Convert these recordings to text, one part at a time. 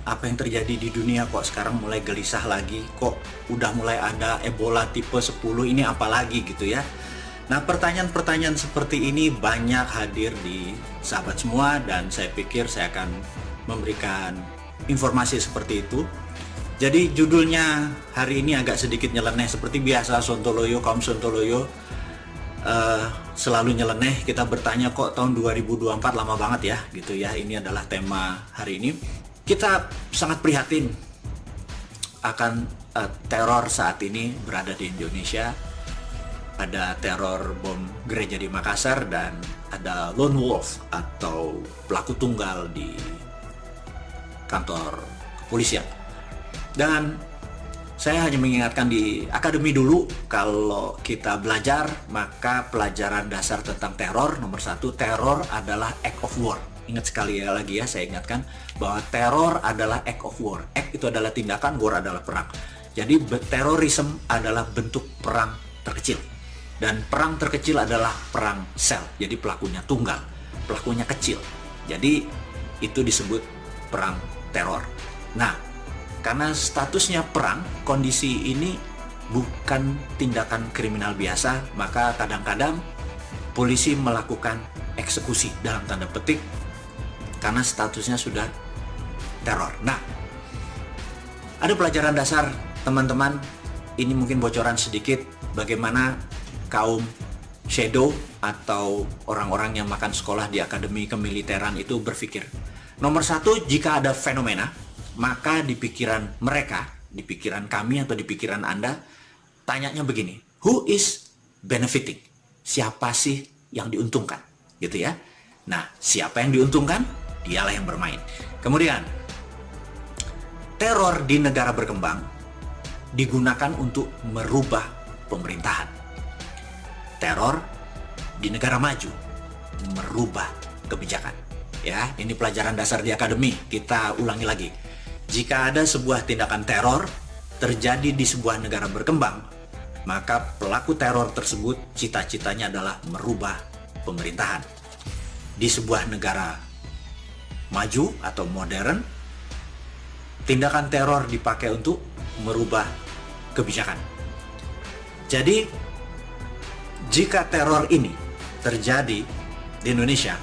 apa yang terjadi di dunia kok sekarang mulai gelisah lagi, kok udah mulai ada Ebola tipe 10, ini apa lagi gitu ya. Nah, pertanyaan-pertanyaan seperti ini banyak hadir di sahabat semua, dan saya pikir saya akan memberikan informasi seperti itu. Jadi judulnya hari ini agak sedikit nyeleneh seperti biasa. Sontoloyo, kaum Sontoloyo selalu nyeleneh. Kita bertanya kok tahun 2024 lama banget ya gitu ya. Ini adalah tema hari ini. Kita sangat prihatin akan teror saat ini berada di Indonesia. Ada teror bom gereja di Makassar, dan ada lone wolf atau pelaku tunggal di kantor kepolisian. Dan saya hanya mengingatkan di akademi dulu, kalau kita belajar, maka pelajaran dasar tentang teror nomor 1, teror adalah act of war. Ingat sekali lagi ya, saya ingatkan bahwa teror adalah act of war. Act itu adalah tindakan, war adalah perang. Jadi terorisme adalah bentuk perang terkecil. Dan perang terkecil adalah perang sel. Jadi pelakunya tunggal, pelakunya kecil. Jadi itu disebut perang teror. Nah, karena statusnya perang, kondisi ini bukan tindakan kriminal biasa, maka kadang-kadang polisi melakukan eksekusi dalam tanda petik karena statusnya sudah teror. Nah, ada pelajaran dasar teman-teman, ini mungkin bocoran sedikit bagaimana kaum shadow atau orang-orang yang makan sekolah di akademi kemiliteran itu berpikir. Nomor 1, jika ada fenomena, maka di pikiran mereka, di pikiran kami atau di pikiran Anda, tanyanya begini, who is benefiting? Siapa sih yang diuntungkan? Gitu ya. Nah, siapa yang diuntungkan? Dialah yang bermain. Kemudian, teror di negara berkembang digunakan untuk merubah pemerintahan. Teror di negara maju merubah kebijakan. Ya, ini pelajaran dasar di akademi. Kita ulangi lagi. Jika ada sebuah tindakan teror terjadi di sebuah negara berkembang, maka pelaku teror tersebut cita-citanya adalah merubah pemerintahan. Di sebuah negara maju atau modern, tindakan teror dipakai untuk merubah kebijakan. Jadi, jika teror ini terjadi di Indonesia,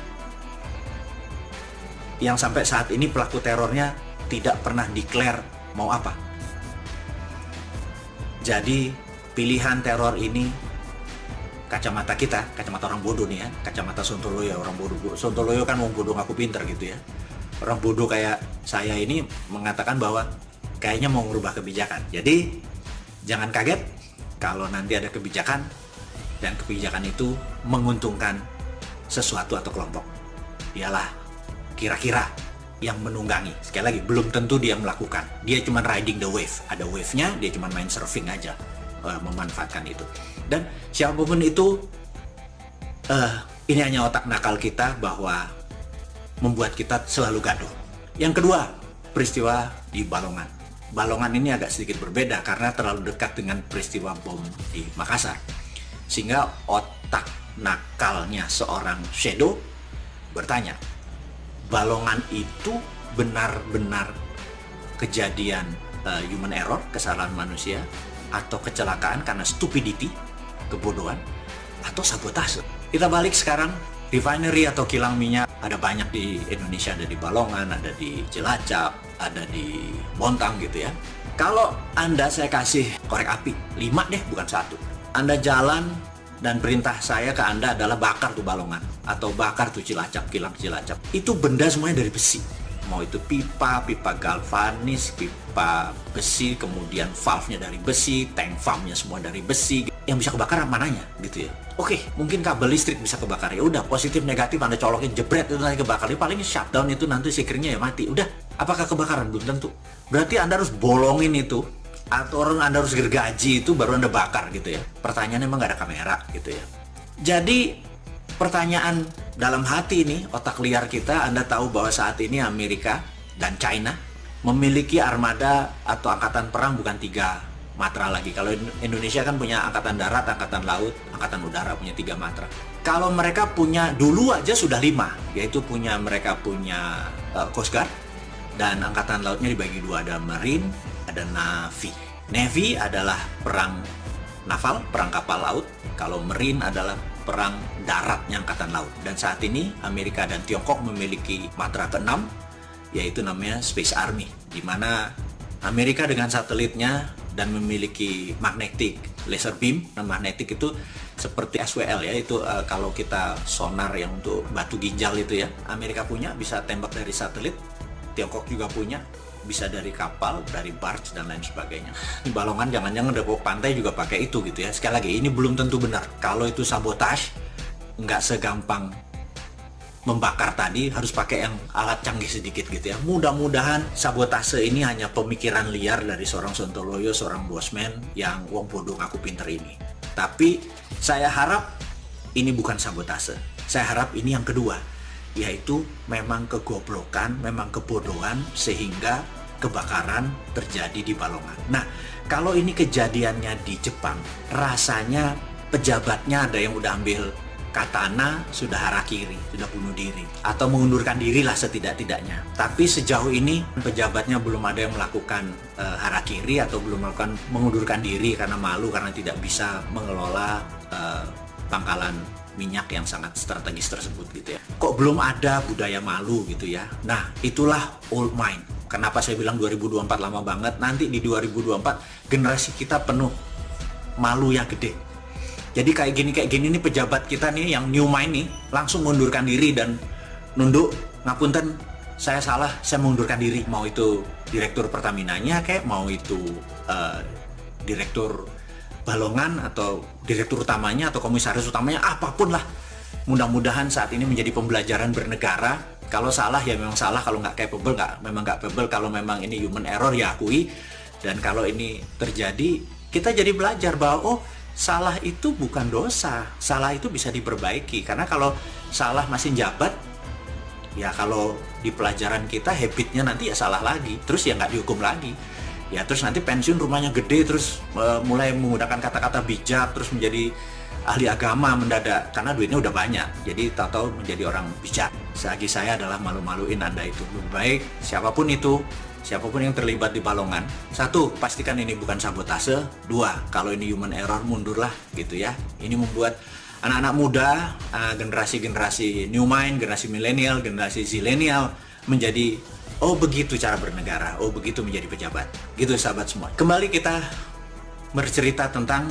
yang sampai saat ini pelaku terornya tidak pernah declare mau apa. Jadi pilihan teror ini, kacamata kita, kacamata orang bodoh nih ya, kacamata Sontoloyo, orang bodoh. Sontoloyo kan mau bodoh ngaku pinter gitu ya. Orang bodoh kayak saya ini mengatakan bahwa kayaknya mau merubah kebijakan. Jadi jangan kaget kalau nanti ada kebijakan dan kebijakan itu menguntungkan sesuatu atau kelompok. Dialah kira-kira yang menunggangi. Sekali lagi, belum tentu dia melakukan. Dia cuma riding the wave. Ada wave-nya, dia cuma main surfing aja, memanfaatkan itu. Dan siapapun itu, ini hanya otak nakal kita bahwa membuat kita selalu gaduh. Yang kedua, peristiwa di Balongan. Balongan ini agak sedikit berbeda karena terlalu dekat dengan peristiwa bom di Makassar. Sehingga otak nakalnya seorang shadow bertanya, Balongan itu benar-benar kejadian human error, kesalahan manusia, atau kecelakaan karena stupidity, kebodohan, atau sabotase. Kita balik sekarang, refinery atau kilang minyak ada banyak di Indonesia, ada di Balongan, ada di Cilacap, ada di Bontang gitu ya. Kalau Anda saya kasih korek api, 5 deh bukan 1. Anda jalan dan perintah saya ke Anda adalah bakar tuh Balongan atau bakar tuh Cilacap, kilang Cilacap. Itu benda semuanya dari besi. Mau itu pipa galvanis, pipa besi, kemudian valve-nya dari besi, tank farm-nya semua dari besi. Yang bisa kebakar mananya gitu ya. Oke, mungkin kabel listrik bisa kebakar. Ya udah, positif negatif Anda colokin jebret itu nanti kebakar. Ya, paling shutdown itu nanti sikringnya ya mati. Udah, apakah kebakaran? Belum tentu. Berarti Anda harus bolongin itu, atau orang Anda harus gergaji itu baru Anda bakar gitu ya. Pertanyaannya emang gak ada kamera gitu ya. Jadi pertanyaan dalam hati ini, otak liar kita, Anda tahu bahwa saat ini Amerika dan China memiliki armada atau angkatan perang bukan 3 matra lagi. Kalau Indonesia kan punya angkatan darat, angkatan laut, angkatan udara, punya 3 matra. Kalau mereka punya, dulu aja sudah 5, yaitu mereka punya Coast Guard, Dan angkatan lautnya dibagi dua, ada Marine, ada Navy. Navy adalah perang naval, perang kapal laut. Kalau Marine adalah perang daratnya angkatan laut. Dan saat ini Amerika dan Tiongkok memiliki matra ke-6, yaitu namanya Space Army, di mana Amerika dengan satelitnya dan memiliki magnetic laser beam. Dan magnetic itu seperti SWL ya, itu kalau kita sonar yang untuk batu ginjal itu ya, Amerika punya, bisa tembak dari satelit. Tiongkok juga punya, bisa dari kapal, dari barge dan lain sebagainya. Di Balongan jangan-jangan udah bawa pantai juga pakai itu gitu ya. Sekali lagi, ini belum tentu benar. Kalau itu sabotage, nggak segampang membakar tadi, harus pakai yang alat canggih sedikit gitu ya. Mudah-mudahan sabotase ini hanya pemikiran liar dari seorang Sontoloyo, seorang bosman yang wong bodoh ngaku pinter ini. Tapi saya harap ini bukan sabotase. Saya harap ini yang kedua, yaitu memang kegoblokan, memang kebodohan sehingga kebakaran terjadi di Balongan. Nah, kalau ini kejadiannya di Jepang, rasanya pejabatnya ada yang udah ambil katana, sudah harakiri, sudah bunuh diri, atau mengundurkan diri lah setidak-tidaknya. Tapi sejauh ini pejabatnya belum ada yang melakukan harakiri atau belum melakukan mengundurkan diri karena malu, karena tidak bisa mengelola pangkalan minyak yang sangat strategis tersebut gitu ya. Kok belum ada budaya malu gitu ya. Nah, itulah old mind. Kenapa saya bilang 2024 lama banget. Nanti di 2024 generasi kita penuh malu yang gede. Jadi kayak gini nih pejabat kita nih yang new mind nih langsung mengundurkan diri dan nunduk, ngapunten, saya salah, saya mengundurkan diri. Mau itu direktur Pertaminanya kayak, mau itu direktur Balongan atau direktur utamanya atau komisaris utamanya, apapun lah. Mudah-mudahan saat ini menjadi pembelajaran bernegara. Kalau salah ya memang salah, kalau nggak capable memang nggak capable, kalau memang ini human error ya akui. Dan kalau ini terjadi, kita jadi belajar bahwa oh, salah itu bukan dosa, salah itu bisa diperbaiki. Karena kalau salah masih jabat, ya kalau di pelajaran kita habitnya nanti ya salah lagi, terus ya nggak dihukum lagi. Ya terus nanti pensiun rumahnya gede, terus mulai menggunakan kata-kata bijak, terus menjadi ahli agama mendadak karena duitnya udah banyak, jadi tahu-tahu menjadi orang bijak. Selagi saya adalah malu-maluin Anda itu. Lebih baik siapapun itu, siapapun yang terlibat di Balongan, satu, pastikan ini bukan sabotase. Dua, kalau ini human error, mundurlah gitu ya. Ini membuat anak-anak muda, generasi-generasi new mind, generasi milenial, generasi zilenial menjadi oh begitu cara bernegara, oh begitu menjadi pejabat. Gitu sahabat semua. Kembali kita bercerita tentang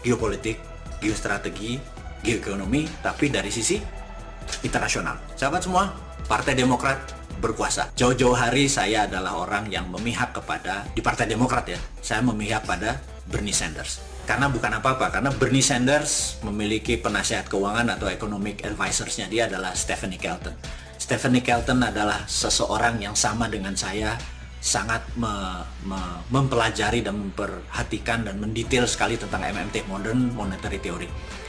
geopolitik, geostrategi, geoekonomi, tapi dari sisi internasional. Sahabat semua, Partai Demokrat berkuasa. Jauh-jauh hari saya adalah orang yang memihak kepada, di Partai Demokrat ya, saya memihak pada Bernie Sanders. Karena bukan apa-apa, karena Bernie Sanders memiliki penasihat keuangan atau economic advisors-nya, dia adalah Stephanie Kelton. Stephanie Kelton adalah seseorang yang sama dengan saya, sangat mempelajari dan memperhatikan dan mendetail sekali tentang MMT, Modern Monetary Theory.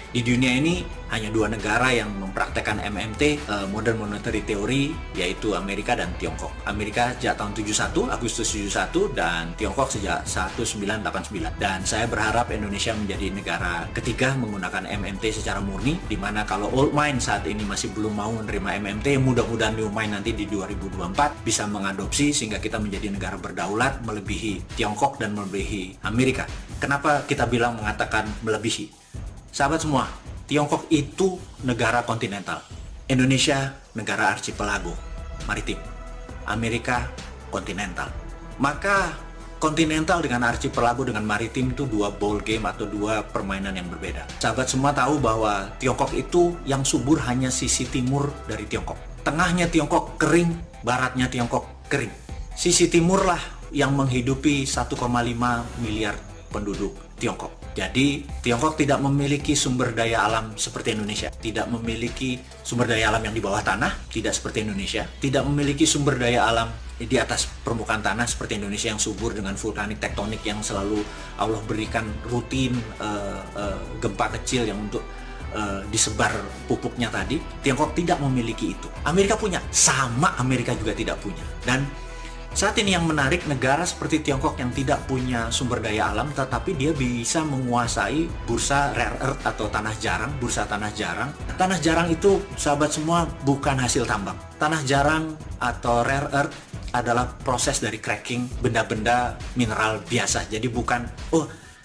Di dunia ini hanya dua negara yang mempraktekkan MMT, Modern Monetary Theory, yaitu Amerika dan Tiongkok. Amerika sejak tahun 71, Agustus 71, dan Tiongkok sejak 1989. Dan saya berharap Indonesia menjadi negara ketiga menggunakan MMT secara murni, di mana kalau old mind saat ini masih belum mau menerima MMT, mudah-mudahan new mind nanti di 2024 bisa mengadopsi sehingga kita menjadi negara berdaulat melebihi Tiongkok dan melebihi Amerika. Kenapa kita bilang mengatakan melebihi? Sahabat semua, Tiongkok itu negara kontinental, Indonesia negara archipelago, maritim, Amerika kontinental. Maka kontinental dengan archipelago dengan maritim itu dua ball game atau dua permainan yang berbeda. Sahabat semua tahu bahwa Tiongkok itu yang subur hanya sisi timur dari Tiongkok. Tengahnya Tiongkok kering, baratnya Tiongkok kering. Sisi timur lah yang menghidupi 1,5 miliar penduduk Tiongkok. Jadi Tiongkok tidak memiliki sumber daya alam seperti Indonesia, tidak memiliki sumber daya alam yang di bawah tanah, tidak seperti Indonesia, tidak memiliki sumber daya alam di atas permukaan tanah seperti Indonesia yang subur dengan vulkanik tektonik yang selalu Allah berikan rutin gempa kecil yang untuk disebar pupuknya tadi. Tiongkok tidak memiliki itu. Amerika punya, sama Amerika juga tidak punya. Dan Saat ini yang menarik, negara seperti Tiongkok yang tidak punya sumber daya alam, tetapi dia bisa menguasai bursa rare earth atau tanah jarang, bursa tanah jarang. Tanah jarang itu, sahabat semua, bukan hasil tambang. Tanah jarang atau rare earth adalah proses dari cracking benda-benda mineral biasa. Jadi bukan,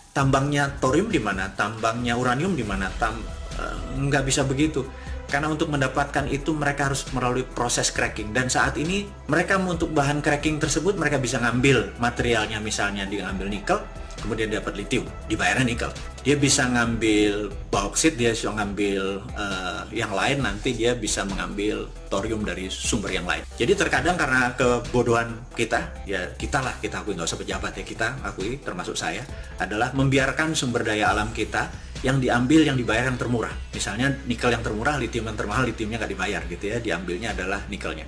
tambangnya thorium di mana, tambangnya uranium di mana, nggak bisa begitu. Karena untuk mendapatkan itu mereka harus melalui proses cracking, dan saat ini mereka untuk bahan cracking tersebut mereka bisa ngambil materialnya, misalnya dia ngambil nikel, kemudian dapat lithium, dibayarnya nikel. Dia bisa ngambil bauksit, dia bisa ngambil yang lain, nanti dia bisa mengambil thorium dari sumber yang lain. Jadi terkadang karena kebodohan kita, ya kita akui, nggak usah pejabat ya, kita akui, termasuk saya, adalah membiarkan sumber daya alam kita yang diambil, yang dibayar yang termurah. Misalnya nikel yang termurah, lithium yang termahal, lithiumnya nggak dibayar gitu ya, diambilnya adalah nikelnya.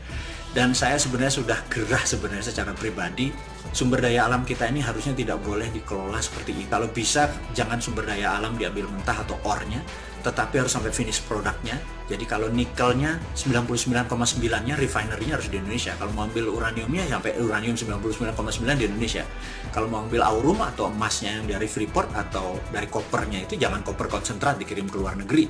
Dan saya sebenarnya sudah gerah sebenarnya secara pribadi, sumber daya alam kita ini harusnya tidak boleh dikelola seperti ini. Kalau bisa jangan sumber daya alam diambil mentah atau ore-nya, tetapi harus sampai finish produknya. Jadi kalau nikelnya 99,9-nya refinery-nya harus di Indonesia. Kalau mau ambil uraniumnya sampai uranium 99,9 di Indonesia. Kalau mau ambil aurum atau emasnya yang dari Freeport atau dari kopernya itu jangan koper konsentrat dikirim ke luar negeri.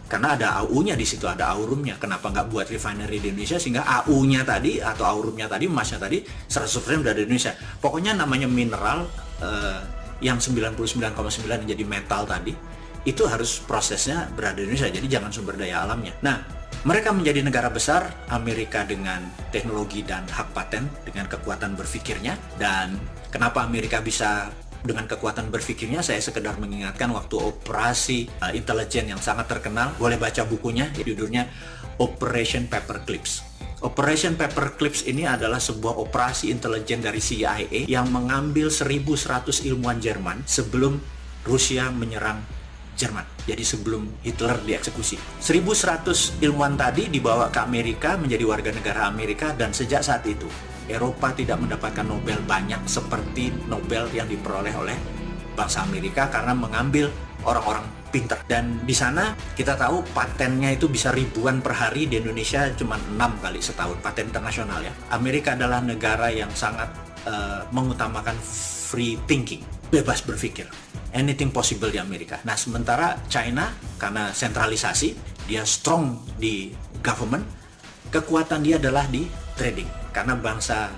Karena ada AU-nya di situ, ada aurumnya. Kenapa nggak buat refinery di Indonesia sehingga AU-nya tadi atau aurumnya tadi, emasnya tadi 100% udah di Indonesia. Pokoknya namanya mineral yang 99,9 jadi metal tadi, itu harus prosesnya berada di Indonesia. Jadi jangan sumber daya alamnya. Nah, mereka menjadi negara besar, Amerika dengan teknologi dan hak paten, dengan kekuatan berpikirnya. Dan kenapa Amerika bisa dengan kekuatan berpikirnya, saya sekedar mengingatkan waktu operasi intelijen yang sangat terkenal, boleh baca bukunya, judulnya Operation Paperclips. Operation Paperclips ini adalah sebuah operasi intelijen dari CIA yang mengambil 1.100 ilmuwan Jerman sebelum Rusia menyerang Jerman. Jadi sebelum Hitler dieksekusi. 1.100 ilmuwan tadi dibawa ke Amerika, menjadi warga negara Amerika, dan sejak saat itu Eropa tidak mendapatkan Nobel banyak seperti Nobel yang diperoleh oleh bangsa Amerika karena mengambil orang-orang pintar. Dan di sana kita tahu patennya itu bisa ribuan per hari, di Indonesia cuma 6 kali setahun, paten internasional ya. Amerika adalah negara yang sangat mengutamakan free thinking, bebas berpikir. Anything possible di Amerika. Nah, sementara China karena sentralisasi, dia strong di government, kekuatan dia adalah di trading. Karena bangsa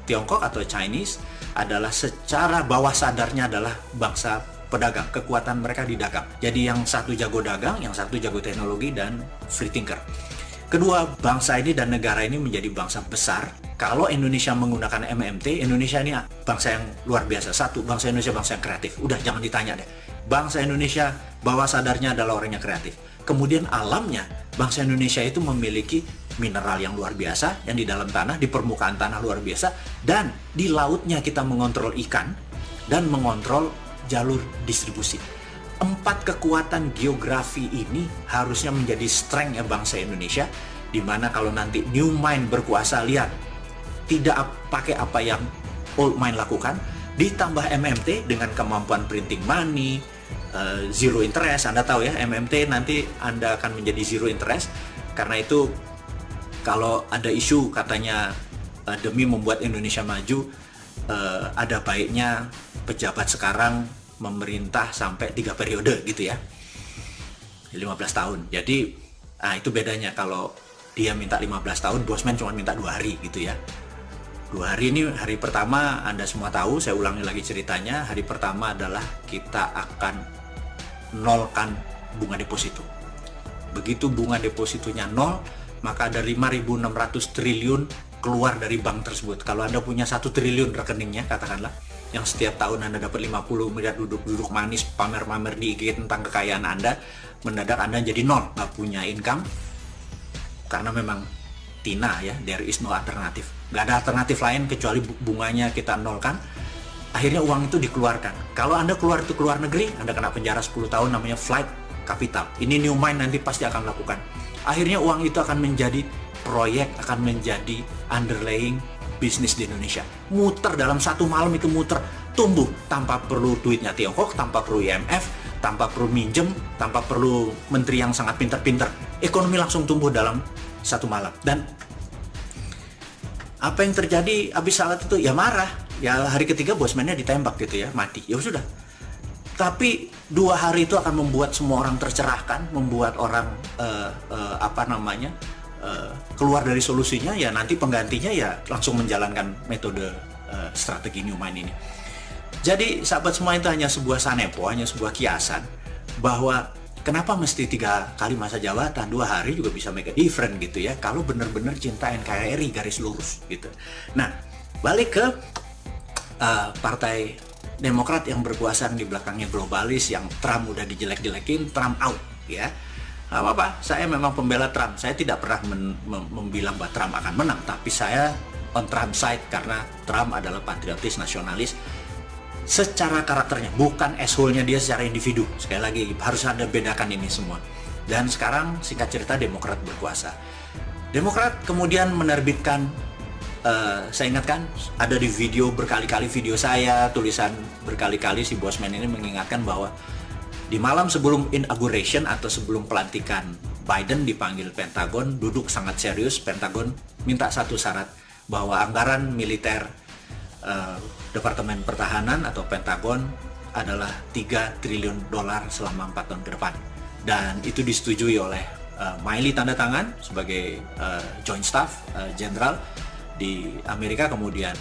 Tiongkok atau Chinese adalah secara bawah sadarnya adalah bangsa pedagang. Kekuatan mereka di dagang. Jadi yang satu jago dagang, yang satu jago teknologi dan free thinker. Kedua bangsa ini dan negara ini menjadi bangsa besar. Kalau Indonesia menggunakan MMT, Indonesia ini bangsa yang luar biasa. Satu, bangsa Indonesia bangsa yang kreatif. Udah jangan ditanya deh. Bangsa Indonesia bawah sadarnya adalah orang yang kreatif. Kemudian alamnya, bangsa Indonesia itu memiliki mineral yang luar biasa, yang di dalam tanah, di permukaan tanah luar biasa, dan di lautnya kita mengontrol ikan dan mengontrol jalur distribusi. 4 kekuatan geografi ini harusnya menjadi strength ya bangsa Indonesia, di mana kalau nanti new mind berkuasa, lihat, tidak pakai apa yang old mind lakukan, ditambah MMT dengan kemampuan printing money, zero interest. Anda tahu ya, MMT nanti Anda akan menjadi zero interest. Karena itu kalau ada isu katanya demi membuat Indonesia maju, ada baiknya pejabat sekarang memerintah sampai 3 periode gitu ya, 15 tahun. Jadi itu bedanya, kalau dia minta 15 tahun, Bosman cuma minta 2 hari gitu ya. 2 hari ini, hari pertama Anda semua tahu, saya ulangi lagi ceritanya. Hari pertama adalah kita akan nolkan bunga deposito. Begitu bunga depositonya nol, maka ada 5.600 triliun keluar dari bank tersebut. Kalau Anda punya 1 triliun rekeningnya, katakanlah, yang setiap tahun Anda dapat 50 miliar duduk-duduk manis, pamer-pamer di IG tentang kekayaan Anda, mendadak Anda jadi nol, nggak punya income, karena memang Tina ya, there is no alternative. Nggak ada alternatif lain kecuali bunganya kita nolkan. Akhirnya uang itu dikeluarkan. Kalau Anda keluar itu keluar negeri, Anda kena penjara 10 tahun, namanya flight capital. Ini new mind nanti pasti akan lakukan. Akhirnya uang itu akan menjadi proyek, akan menjadi underlying bisnis di Indonesia. Muter dalam 1 malam itu muter, tumbuh tanpa perlu duitnya Tiongkok, tanpa perlu IMF, tanpa perlu minjem, tanpa perlu menteri yang sangat pintar-pintar. Ekonomi langsung tumbuh dalam 1 malam. Dan Apa yang terjadi habis salat itu? Ya marah. Ya hari ketiga bosmannya ditembak gitu ya, mati. Ya sudah. Tapi 2 hari itu akan membuat semua orang tercerahkan, membuat orang keluar dari solusinya. Ya nanti penggantinya ya langsung menjalankan metode strategi new mind ini. Jadi sahabat semua, itu hanya sebuah sanepo, hanya sebuah kiasan bahwa kenapa mesti 3 kali masa jabatan, 2 hari juga bisa make a difference gitu ya, kalau benar-benar cinta NKRI garis lurus gitu. Nah, balik ke Partai Demokrat yang berkuasa di belakangnya globalis, yang Trump udah dijelek-jelekin, Trump out ya. Gak apa-apa, saya memang pembela Trump. Saya tidak pernah membilang bahwa Trump akan menang, tapi saya on Trump side karena Trump adalah patriotis, nasionalis secara karakternya, bukan asshole-nya dia secara individu. Sekali lagi, harus ada bedakan ini semua. Dan sekarang singkat cerita Demokrat berkuasa. Demokrat kemudian menerbitkan, saya ingatkan, ada di video berkali-kali video saya, tulisan berkali-kali si Bosman ini mengingatkan bahwa di malam sebelum inauguration atau sebelum pelantikan Biden dipanggil Pentagon, duduk sangat serius. Pentagon minta satu syarat, bahwa anggaran militer Departemen Pertahanan atau Pentagon adalah $3 triliun selama 4 tahun ke depan. Dan itu disetujui oleh Miley tanda tangan sebagai Joint Staff General di Amerika, kemudian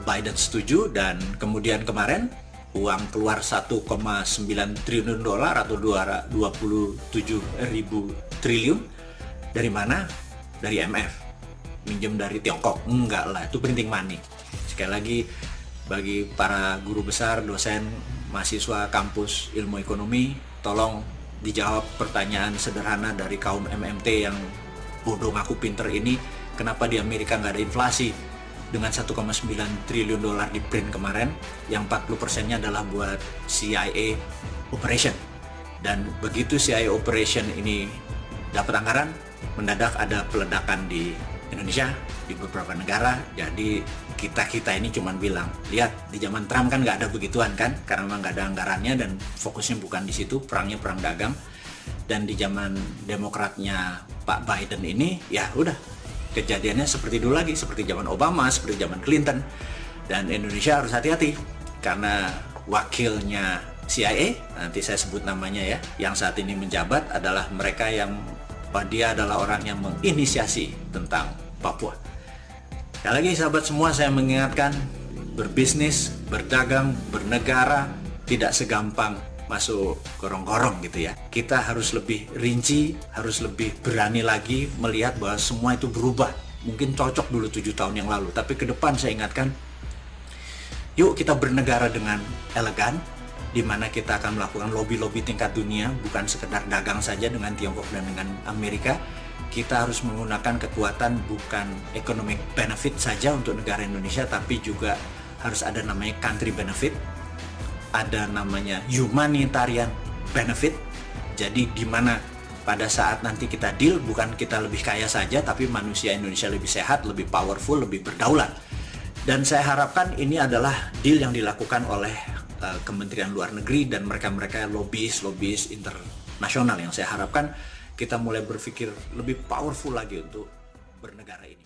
Biden setuju, dan kemudian kemarin uang keluar $1,9 triliun atau 27.000 triliun. Dari mana? Dari IMF. Minjem dari Tiongkok? Enggak lah, itu printing money. Sekali lagi, bagi para guru besar, dosen, mahasiswa kampus ilmu ekonomi, tolong dijawab pertanyaan sederhana dari kaum MMT yang bodoh ngaku pinter ini. Kenapa di Amerika nggak ada inflasi? Dengan $1,9 triliun di print kemarin, yang 40%-nya adalah buat CIA operation. Dan begitu CIA operation ini dapat anggaran, mendadak ada peledakan di Indonesia, di beberapa negara. Jadi kita ini cuman bilang, lihat di zaman Trump kan nggak ada begituan kan, karena memang nggak ada anggarannya dan fokusnya bukan di situ, perangnya perang dagang. Dan di zaman Demokratnya Pak Biden ini, ya udah, kejadiannya seperti dulu lagi, seperti zaman Obama, seperti zaman Clinton. Dan Indonesia harus hati-hati karena wakilnya CIA, nanti saya sebut namanya ya, yang saat ini menjabat adalah mereka yang, dia adalah orang yang menginisiasi tentang Papua. Sekali lagi sahabat semua, saya mengingatkan, berbisnis, berdagang, bernegara tidak segampang masuk gorong-gorong gitu ya. Kita harus lebih rinci, harus lebih berani lagi melihat bahwa semua itu berubah. Mungkin cocok dulu 7 tahun yang lalu, tapi ke depan saya ingatkan, yuk kita bernegara dengan elegan, di mana kita akan melakukan lobby-lobby tingkat dunia, bukan sekedar dagang saja dengan Tiongkok dan dengan Amerika. Kita harus menggunakan kekuatan bukan economic benefit saja untuk negara Indonesia, tapi juga harus ada namanya country benefit, ada namanya humanitarian benefit. Jadi di mana pada saat nanti kita deal, bukan kita lebih kaya saja, tapi manusia Indonesia lebih sehat, lebih powerful, lebih berdaulat. Dan saya harapkan ini adalah deal yang dilakukan oleh Kementerian Luar Negeri dan mereka-mereka lobbyis internasional, yang saya harapkan kita mulai berpikir lebih powerful lagi untuk bernegara ini.